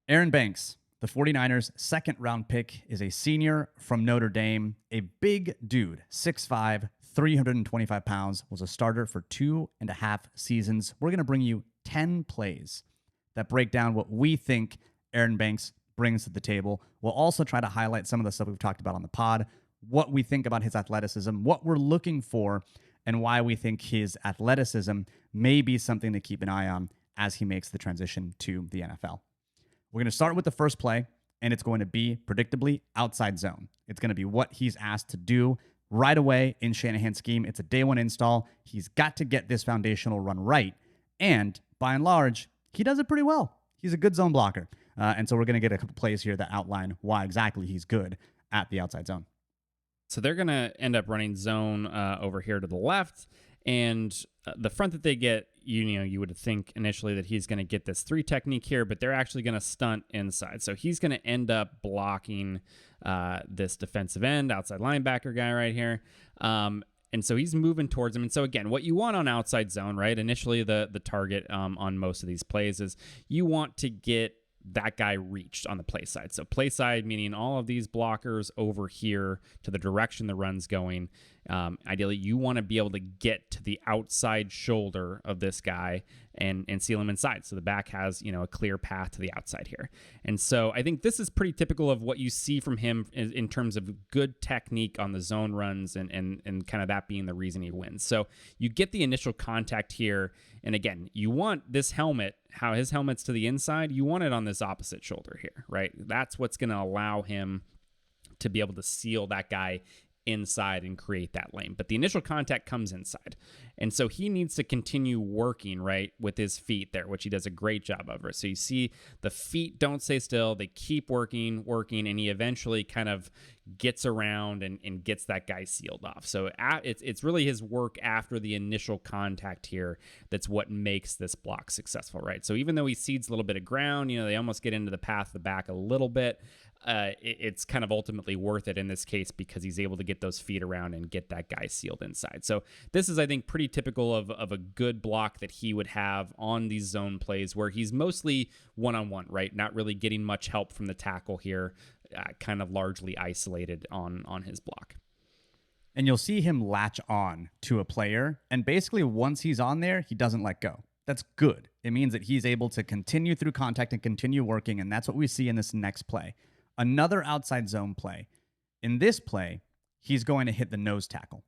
Aaron Banks, the 49ers' second round pick, is a senior from Notre Dame, a big dude, 6'5, 325 pounds, was a starter for 2.5 seasons. We're going to bring you 10 plays that break down what we think Aaron Banks brings to the table. We'll also try to highlight some of the stuff we've talked about on the pod, what we think about his athleticism, what we're looking for, and why we think his athleticism may be something to keep an eye on as he makes the transition to the NFL. We're going to start with the first play, and it's going to be predictably outside zone. It's going to be what he's asked to do right away in Shanahan's scheme. It's a day one install. He's got to get this foundational run right. And by and large, he does it pretty well. He's a good zone blocker. And so we're going to get a couple plays here that outline why exactly he's good at the outside zone. So they're going to end up running zone over here to the left. And the front that they get, you would think initially that he's going to get this 3 technique here, but they're actually going to stunt inside. So he's going to end up blocking this defensive end, outside linebacker guy right here. And so he's moving towards him. And so, again, what you want on outside zone, right? Initially, the target on most of these plays is you want to get that guy reached on the play side. So play side, meaning all of these blockers over here to the direction the run's going. Ideally, you want to be able to get to the outside shoulder of this guy and seal him inside. So the back has, a clear path to the outside here. And so I think this is pretty typical of what you see from him in terms of good technique on the zone runs and kind of that being the reason he wins. So you get the initial contact here. And again, you want this helmet, how his helmet's to the inside, you want it on this opposite shoulder here, right? That's what's going to allow him to be able to seal that guy inside and create that lane. But the initial contact comes inside. And so he needs to continue working, right, with his feet there, which he does a great job of. So you see the feet don't stay still. They keep working, and he eventually kind of gets around and gets that guy sealed off. So it's really his work after the initial contact here that's what makes this block successful, right? So even though he cedes a little bit of ground, they almost get into the path of the back a little bit. It's kind of ultimately worth it in this case because he's able to get those feet around and get that guy sealed inside. So this is, I think, pretty typical of a good block that he would have on these zone plays where he's mostly one-on-one, right? Not really getting much help from the tackle here, kind of largely isolated on his block. And you'll see him latch on to a player, and basically once he's on there, he doesn't let go. That's good. It means that he's able to continue through contact and continue working, and that's what we see in this next play. Another outside zone play. In this play, he's going to hit the nose tackle.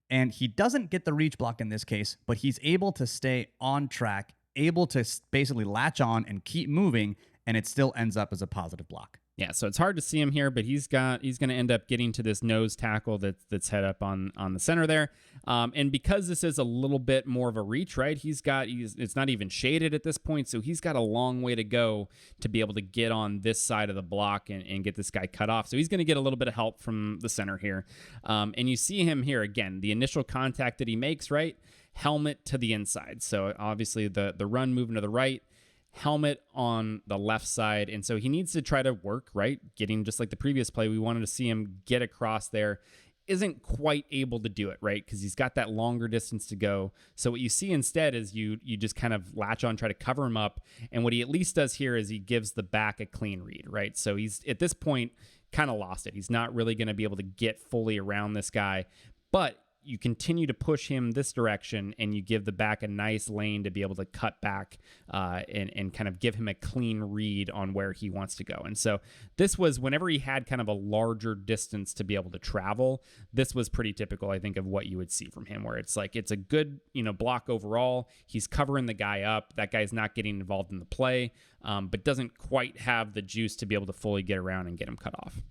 And he doesn't get the reach block in this case, but he's able to stay on track, able to basically latch on and keep moving, and it still ends up as a positive block. Yeah, so it's hard to see him here, but he's going to end up getting to this nose tackle that's head up on the center there. And because this is a little bit more of a reach, right? It's not even shaded at this point, so he's got a long way to go to be able to get on this side of the block and get this guy cut off. So he's going to get a little bit of help from the center here. And you see him here again, the initial contact that he makes, right? Helmet to the inside. So obviously the run moving to the right, helmet on the left side. And so he needs to try to work, right? Getting just like the previous play, we wanted to see him get across there. Isn't quite able to do it, right? Because he's got that longer distance to go. So what you see instead is you just kind of latch on, try to cover him up. And what he at least does here is he gives the back a clean read, right? So he's at this point kind of lost it. He's not really going to be able to get fully around this guy. But you continue to push him this direction and you give the back a nice lane to be able to cut back and kind of give him a clean read on where he wants to go. And so this was whenever he had kind of a larger distance to be able to travel, this was pretty typical, I think, of what you would see from him, where it's like it's a good block overall. He's covering the guy up. That guy's not getting involved in the play, but doesn't quite have the juice to be able to fully get around and get him cut off.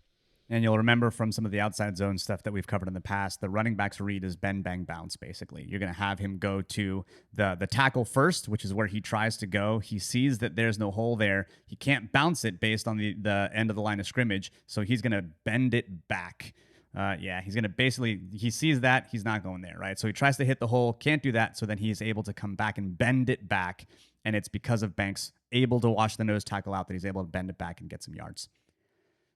And you'll remember from some of the outside zone stuff that we've covered in the past, the running back's read is bend, bang, bounce, basically. You're going to have him go to the tackle first, which is where he tries to go. He sees that there's no hole there. He can't bounce it based on the end of the line of scrimmage, so he's going to bend it back. He's going to basically, he sees that, he's not going there, right? So he tries to hit the hole, can't do that, so then he's able to come back and bend it back, and it's because of Banks able to wash the nose tackle out that he's able to bend it back and get some yards.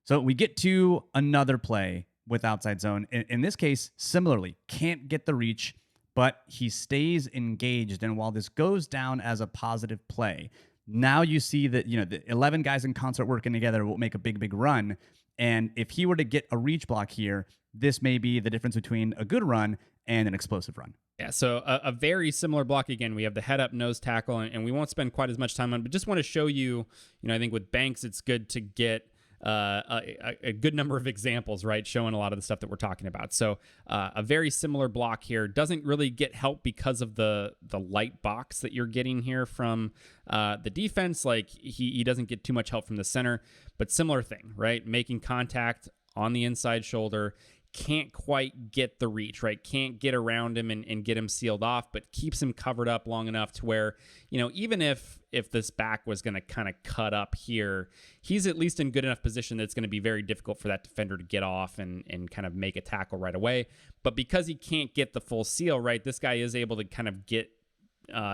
So we get to another play with outside zone. In this case, similarly, can't get the reach, but he stays engaged. And while this goes down as a positive play, Now you see that, the 11 guys in concert working together will make a big, big run. And if he were to get a reach block here, this may be the difference between a good run and an explosive run. Yeah, so a very similar block again. We have the head up nose tackle, and we won't spend quite as much time on, but just want to show you, I think with Banks, it's good to get a good number of examples, right, showing a lot of the stuff that we're talking about. So a very similar block here doesn't really get help because of the light box that you're getting here from the defense. Like he doesn't get too much help from the center, but similar thing, right? Making contact on the inside shoulder. Can't quite get the reach, right? Can't get around him and get him sealed off, but keeps him covered up long enough to where, even if this back was going to kind of cut up here, he's at least in good enough position that it's going to be very difficult for that defender to get off and kind of make a tackle right away. But because he can't get the full seal, right, this guy is able to kind of get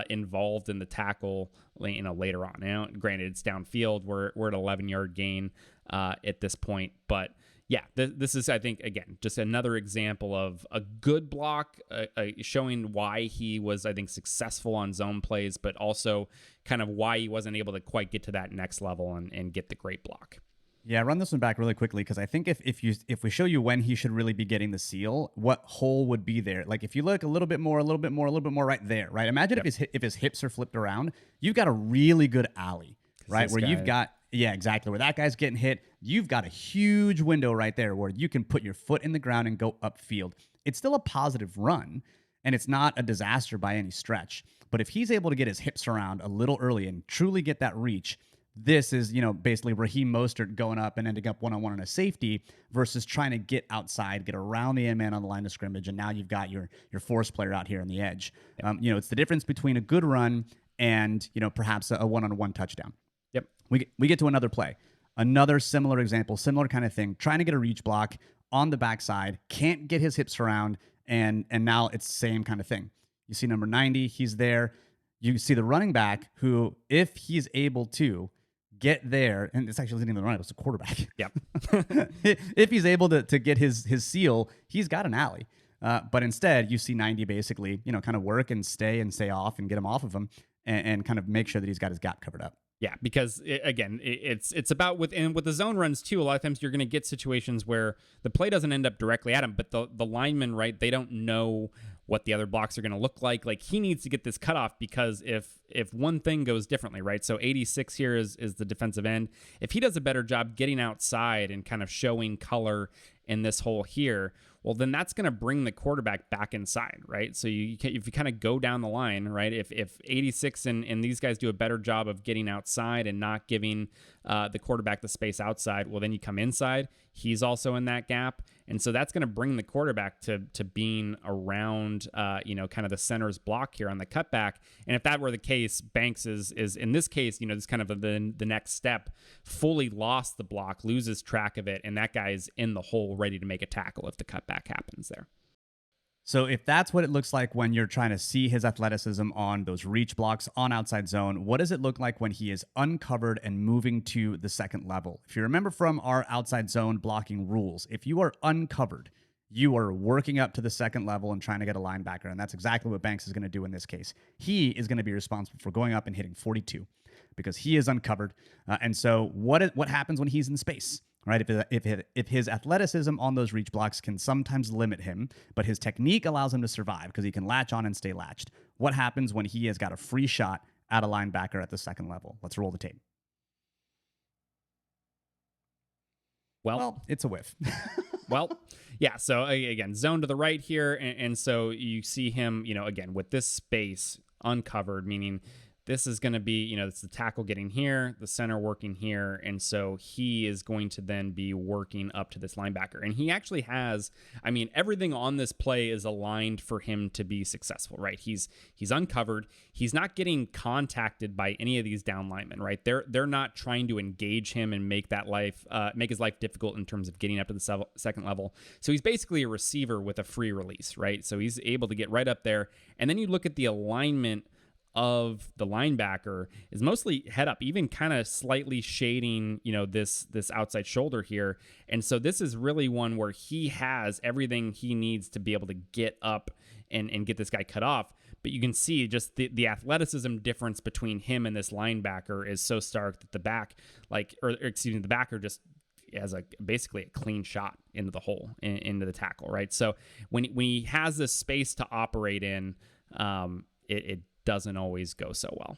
involved in the tackle, later on. Now, granted, it's downfield. We're at 11-yard gain at this point, but yeah, this is, I think, again, just another example of a good block, showing why he was, I think, successful on zone plays, but also kind of why he wasn't able to quite get to that next level and get the great block. Yeah, run this one back really quickly because I think if we show you when he should really be getting the seal, what hole would be there? Like if you look a little bit more right there, right? Imagine if his hips are flipped around, you've got a really good alley, right? Where you've got. Yeah, exactly. Where that guy's getting hit, you've got a huge window right there where you can put your foot in the ground and go upfield. It's still a positive run, and it's not a disaster by any stretch. But if he's able to get his hips around a little early and truly get that reach, this is, basically Raheem Mostert going up and ending up one-on-one on a safety versus trying to get outside, get around the man on the line of scrimmage, and now you've got your force player out here on the edge. Yep. It's the difference between a good run and, perhaps a one-on-one touchdown. Yep. We get to another play. Another similar example, similar kind of thing. Trying to get a reach block on the backside, can't get his hips around, and now it's the same kind of thing. You see number 90, he's there. You see the running back who, if he's able to get there, and it's actually not even the running back, it's the quarterback. Yep. If he's able to get his seal, he's got an alley. But instead, you see 90 basically, kind of work and stay off and get him off of him and kind of make sure that he's got his gap covered up. Yeah, because it's about with the zone runs too. A lot of times you're going to get situations where the play doesn't end up directly at him, but the linemen, right, they don't know what the other blocks are going to look like. Like he needs to get this cutoff because if one thing goes differently, right? So 86 here is the defensive end. If he does a better job getting outside and kind of showing color in this hole here, well, then that's going to bring the quarterback back inside, right? So if you kind of go down the line, right, if 86 and these guys do a better job of getting outside and not giving the quarterback the space outside, well, then you come inside. He's also in that gap. And so that's going to bring the quarterback to being around, kind of the center's block here on the cutback. And if that were the case, Banks is in this case, this kind of the next step, fully lost the block, loses track of it, and that guy's in the hole ready to make a tackle if the cutback happens there. So if that's what it looks like when you're trying to see his athleticism on those reach blocks on outside zone, what does it look like when he is uncovered and moving to the second level? If you remember from our outside zone blocking rules, if you are uncovered, you are working up to the second level and trying to get a linebacker, and that's exactly what Banks is going to do in this case. He is going to be responsible for going up and hitting 42 because he is uncovered. And so what happens when he's in space? Right, if his athleticism on those reach blocks can sometimes limit him, but his technique allows him to survive because he can latch on and stay latched. What happens when he has got a free shot at a linebacker at the second level? Let's roll the tape. Well, it's a whiff. Well, yeah. So again, zone to the right here, and so you see him, again with this space uncovered, meaning this is going to be, it's the tackle getting here, the center working here, and so he is going to then be working up to this linebacker. And he actually has, everything on this play is aligned for him to be successful, right? He's uncovered. He's not getting contacted by any of these down linemen, right? They're not trying to engage him and make his life difficult in terms of getting up to the second level. So he's basically a receiver with a free release, right? So he's able to get right up there. And then you look at the alignment of the linebacker is mostly head up, even kind of slightly shading, this outside shoulder here. And so this is really one where he has everything he needs to be able to get up and get this guy cut off. but you can see just the athleticism difference between him and this linebacker is so stark that the back, the backer just has basically a clean shot into the hole, into the tackle, right? So when he has this space to operate in, it doesn't always go so well.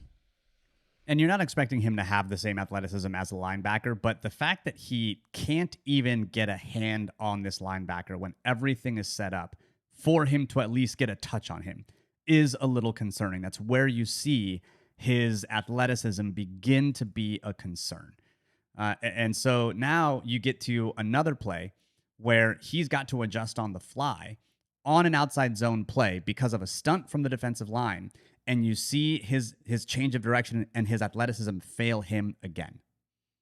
And you're not expecting him to have the same athleticism as a linebacker, but the fact that he can't even get a hand on this linebacker when everything is set up for him to at least get a touch on him is a little concerning. That's where you see his athleticism begin to be a concern. And so now you get to another play where he's got to adjust on the fly on an outside zone play because of a stunt from the defensive line, and you see his change of direction and his athleticism fail him again.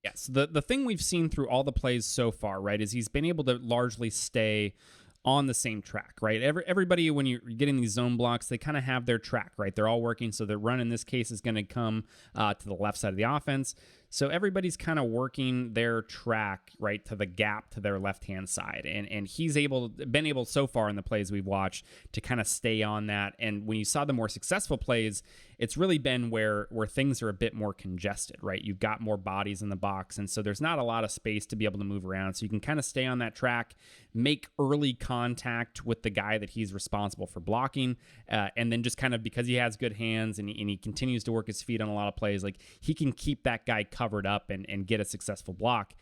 Yes, the thing we've seen through all the plays so far, right, is he's been able to largely stay on the same track, right? Everybody, when you're getting these zone blocks, they kind of have their track, right? They're all working, so the run in this case is going to come to the left side of the offense. So everybody's kind of working their track, right, to the gap to their left-hand side. And he's been able so far in the plays we've watched to kind of stay on that. And when you saw the more successful plays, it's really been where things are a bit more congested, right? You've got more bodies in the box, and so there's not a lot of space to be able to move around. So you can kind of stay on that track, make early contact with the guy that he's responsible for blocking, and then just kind of, because he has good hands and he continues to work his feet on a lot of plays, like he can keep that guy covered up and get a successful block.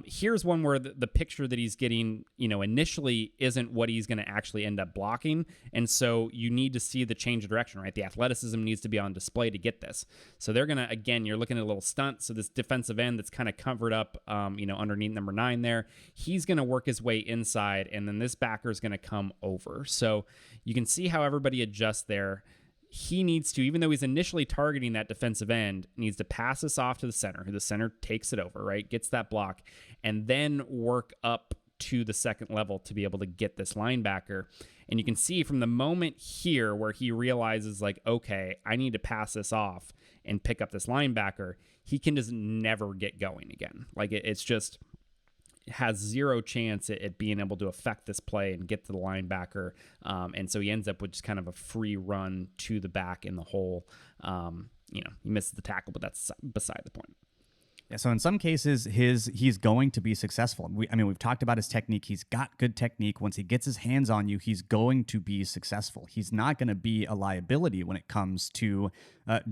Here's one where the picture that he's getting, initially isn't what he's going to actually end up blocking. And so you need to see the change of direction, right? The athleticism needs to be on display to get this. So they're going to, again, you're looking at a little stunt. So this defensive end that's kind of covered up, underneath number 9 there, he's going to work his way inside, and then this backer is going to come over. So you can see how everybody adjusts there. He needs to, even though he's initially targeting that defensive end, needs to pass this off to the center. The center takes it over, right? Gets that block, and then work up to the second level to be able to get this linebacker. And you can see from the moment here where he realizes, like, okay, I need to pass this off and pick up this linebacker, he can just never get going again. Like, it's just has zero chance at being able to affect this play and get to the linebacker. And so he ends up with just kind of a free run to the back in the hole. He misses the tackle, but that's beside the point. Yeah, so in some cases, he's going to be successful. We've talked about his technique. He's got good technique. Once he gets his hands on you, he's going to be successful. He's not going to be a liability when it comes to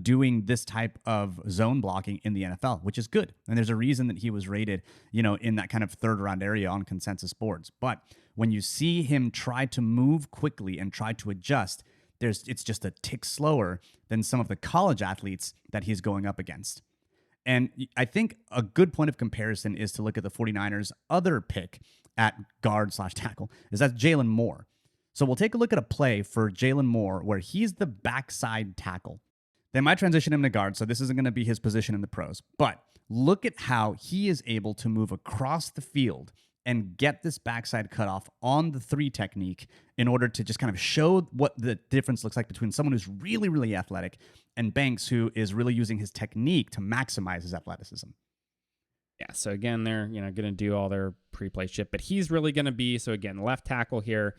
doing this type of zone blocking in the NFL, which is good. And there's a reason that he was rated, in that kind of third round area on consensus boards. But when you see him try to move quickly and try to adjust, it's just a tick slower than some of the college athletes that he's going up against. And I think a good point of comparison is to look at the 49ers' other pick at guard/tackle, that's Jalen Moore. So we'll take a look at a play for Jalen Moore where he's the backside tackle. They might transition him to guard, so this isn't going to be his position in the pros. But look at how he is able to move across the field and get this backside cutoff on the 3 technique in order to just kind of show what the difference looks like between someone who's really, really athletic and Banks, who is really using his technique to maximize his athleticism. Yeah, so again, they're going to do all their pre-play shit, but he's really going to be, so again, left tackle here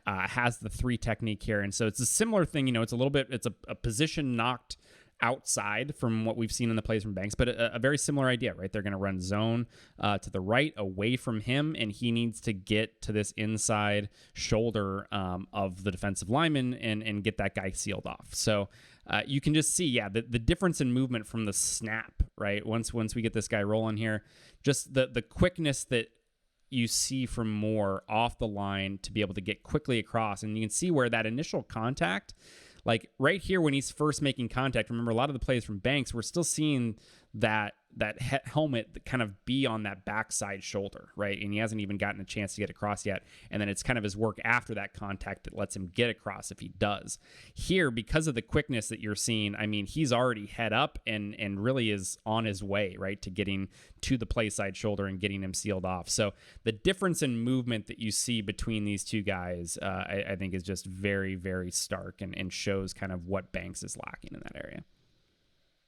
has the 3 technique here, and so it's a similar thing, it's a little bit, it's a position knocked outside from what we've seen in the plays from Banks, but a very similar idea, right? They're going to run zone to the right away from him, and he needs to get to this inside shoulder of the defensive lineman and get that guy sealed off. So you can just see, the difference in movement from the snap, right? Once we get this guy rolling here, just the quickness that you see from Moore off the line to be able to get quickly across, and you can see where that initial contact, like right here when he's first making contact, remember a lot of the plays from Banks, we're still seeing that helmet kind of be on that backside shoulder, right? And he hasn't even gotten a chance to get across yet. And then it's kind of his work after that contact that lets him get across if he does. Here, because of the quickness that you're seeing, he's already head up and really is on his way, right, to getting to the play side shoulder and getting him sealed off. So the difference in movement that you see between these two guys, I think is just very, very stark and shows kind of what Banks is lacking in that area.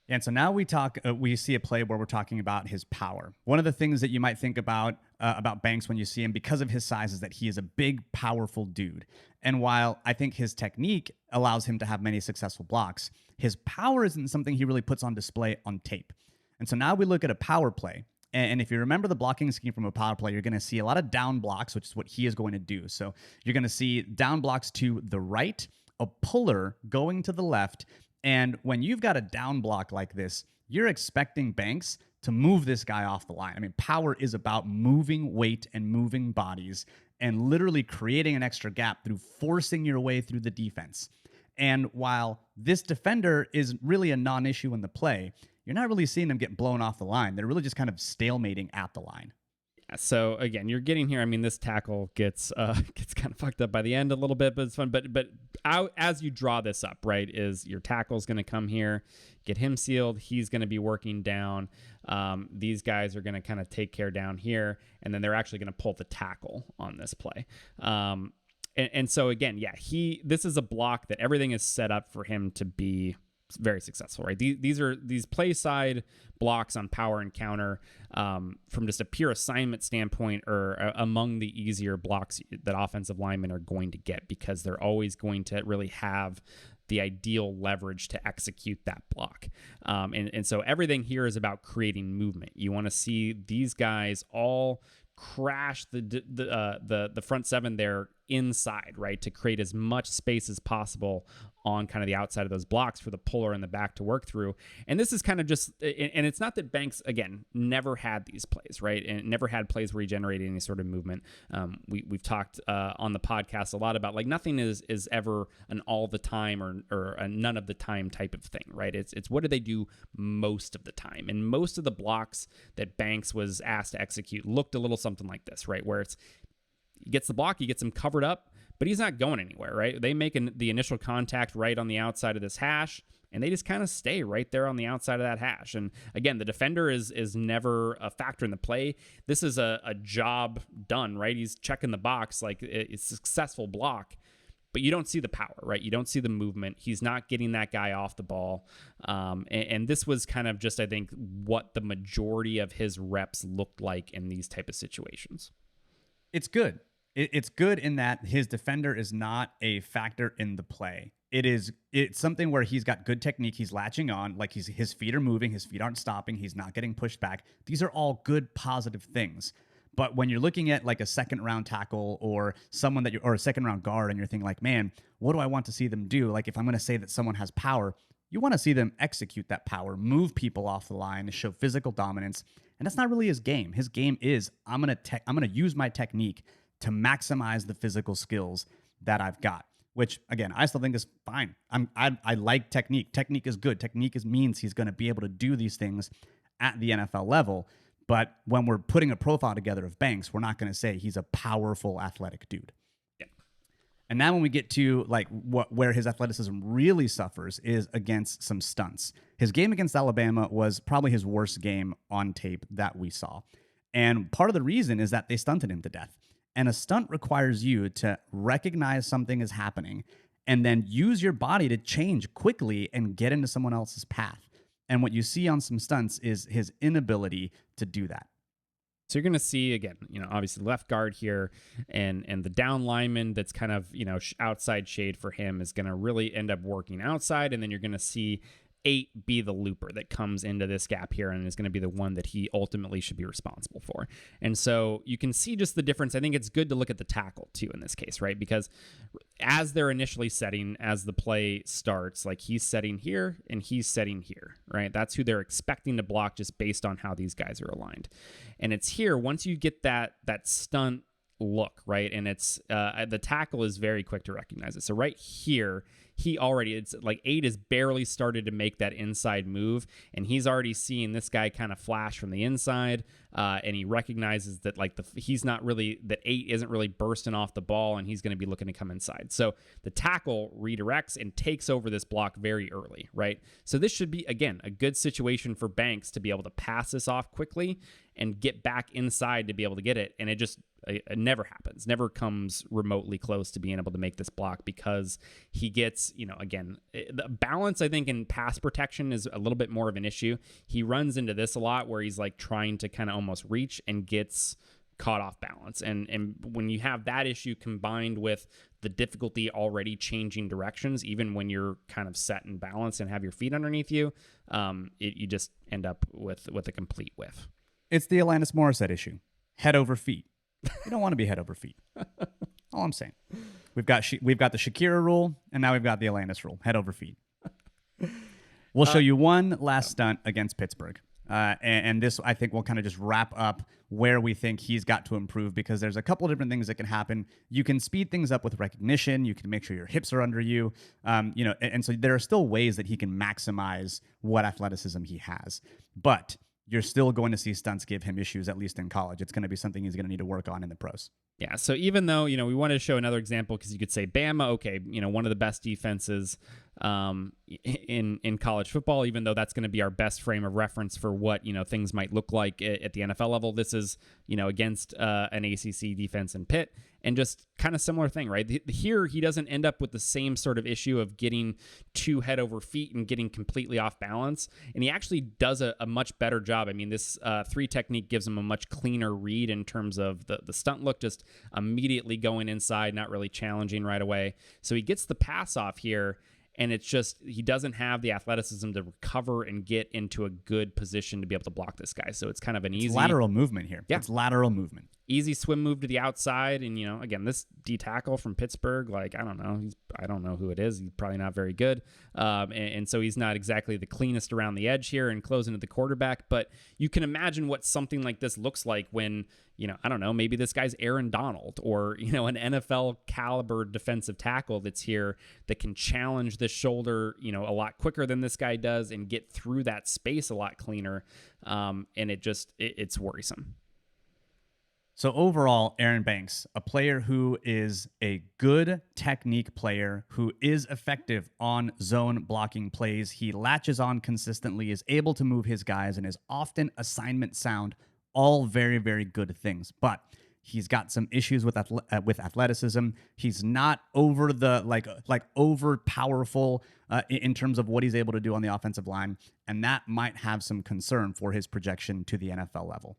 And so now we see a play where we're talking about his power. One of the things that you might think about about Banks when you see him because of his size is that he is a big, powerful dude. And while I think his technique allows him to have many successful blocks, his power isn't something he really puts on display on tape. And so now we look at a power play. And if you remember the blocking scheme from a power play, you're going to see a lot of down blocks, which is what he is going to do. So you're going to see down blocks to the right, a puller going to the left. And when you've got a down block like this, you're expecting Banks to move this guy off the line. I mean, power is about moving weight and moving bodies and literally creating an extra gap through forcing your way through the defense. And while this defender is really a non-issue in the play, you're not really seeing them get blown off the line. They're really just kind of stalemating at the line. So again, you're getting here. I mean, this tackle gets kind of fucked up by the end a little bit, but it's fun. But as you draw this up, right, is your tackle's going to come here, get him sealed. He's going to be working down. These guys are going to kind of take care down here, and then they're actually going to pull the tackle on this play. And so again, yeah, this is a block that everything is set up for him to be very successful, right? These are these play side blocks on power and counter from just a pure assignment standpoint or among the easier blocks that offensive linemen are going to get because they're always going to really have the ideal leverage to execute that block. And so everything here is about creating movement. You want to see these guys all crash the front seven there inside, right, to create as much space as possible on kind of the outside of those blocks for the puller in the back to work through. And this is kind of just, and it's not that Banks, again, never had these plays, right, and never had plays where he generated any sort of movement. We've talked on the podcast a lot about like nothing is ever an all the time or a none of the time type of thing, right? It's what do they do most of the time, and most of the blocks that Banks was asked to execute looked a little something like this, right, where he gets the block, he gets him covered up, but he's not going anywhere, right? They make the initial contact right on the outside of this hash, and they just kind of stay right there on the outside of that hash. And again, the defender is never a factor in the play. This is a job done, right? He's checking the box, like it's a successful block, but you don't see the power, right? You don't see the movement. He's not getting that guy off the ball. And this was kind of just, I think, what the majority of his reps looked like in these type of situations. It's good. It's good in that his defender is not a factor in the play. It's something where he's got good technique. He's latching on, like his feet are moving, his feet aren't stopping, he's not getting pushed back. These are all good, positive things. But when you're looking at like a second round tackle or someone or a second round guard, and you're thinking like, man, what do I want to see them do? Like if I'm going to say that someone has power, you want to see them execute that power, move people off the line, show physical dominance. And that's not really his game. His game is I'm going to use my technique to maximize the physical skills that I've got, which again, I still think is fine. I like technique. Technique is good. Technique means he's going to be able to do these things at the NFL level. But when we're putting a profile together of Banks, we're not going to say he's a powerful athletic dude. Yeah. And now when we get to like where his athleticism really suffers is against some stunts. His game against Alabama was probably his worst game on tape that we saw. And part of the reason is that they stunted him to death. And a stunt requires you to recognize something is happening and then use your body to change quickly and get into someone else's path. And what you see on some stunts is his inability to do that. So you're going to see, again, obviously left guard here and the down lineman that's kind of, outside shade for him is going to really end up working outside. And then you're going to see 8 be the looper that comes into this gap here and is going to be the one that he ultimately should be responsible for. And so you can see just the difference. I think it's good to look at the tackle too in this case, right? Because as they're initially setting, as the play starts, like he's setting here and he's setting here, right? That's who they're expecting to block just based on how these guys are aligned. And it's here, once you get that stunt look, right? And it's the tackle is very quick to recognize it. So right here, it's like 8 has barely started to make that inside move, and he's already seeing this guy kind of flash from the inside, and he recognizes that like he's not really, that 8 isn't really bursting off the ball, and he's going to be looking to come inside. So the tackle redirects and takes over this block very early, right? So this should be, again, a good situation for Banks to be able to pass this off quickly and get back inside to be able to get it, and it never happens, never comes remotely close to being able to make this block because he gets, again, the balance, I think, in pass protection is a little bit more of an issue. He runs into this a lot where he's like trying to kind of almost reach and gets caught off balance. And when you have that issue combined with the difficulty already changing directions, even when you're kind of set and balanced and have your feet underneath you, you just end up with a complete whiff. It's the Alanis Morissette issue. Head over feet. You don't want to be head over feet. All I'm saying. We've got the Shakira rule, and now we've got the Alanis rule. Head over feet. We'll show you one last stunt against Pittsburgh. And this, I think, will kind of just wrap up where we think he's got to improve, because there's a couple of different things that can happen. You can speed things up with recognition. You can make sure your hips are under you. And so there are still ways that he can maximize what athleticism he has. But you're still going to see stunts give him issues, at least in college. It's going to be something he's going to need to work on in the pros. Yeah, so even though, we wanted to show another example, because you could say Bama, okay, one of the best defenses in college football, even though that's going to be our best frame of reference for what, things might look like at the NFL level. This is, against an ACC defense in Pitt, and just kind of similar thing, right? Here, he doesn't end up with the same sort of issue of getting too head over feet and getting completely off balance. And he actually does a much better job. I mean, this 3 technique gives him a much cleaner read in terms of the stunt look, just immediately going inside, not really challenging right away. So he gets the pass off here, and it's just he doesn't have the athleticism to recover and get into a good position to be able to block this guy. So it's kind of an easy lateral movement here. Yeah. It's lateral movement. Easy swim move to the outside. And, again, this D tackle from Pittsburgh, I don't know. I don't know who it is. He's probably not very good. And so he's not exactly the cleanest around the edge here and closing to the quarterback. But you can imagine what something like this looks like when, I don't know, maybe this guy's Aaron Donald or, an NFL caliber defensive tackle that's here that can challenge this shoulder, a lot quicker than this guy does and get through that space a lot cleaner. And it's worrisome. So overall, Aaron Banks, a player who is a good technique player, who is effective on zone blocking plays. He latches on consistently, is able to move his guys, and is often assignment sound. All very, very good things. But he's got some issues with athleticism. He's not over the over powerful in terms of what he's able to do on the offensive line, and that might have some concern for his projection to the NFL level.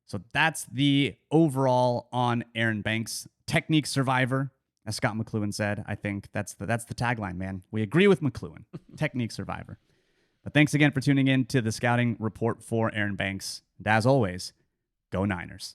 So that's the overall on Aaron Banks. Technique survivor, as Scott McLuhan said. I think that's the tagline, man. We agree with McLuhan. Technique survivor. But thanks again for tuning in to the scouting report for Aaron Banks. And as always, go Niners.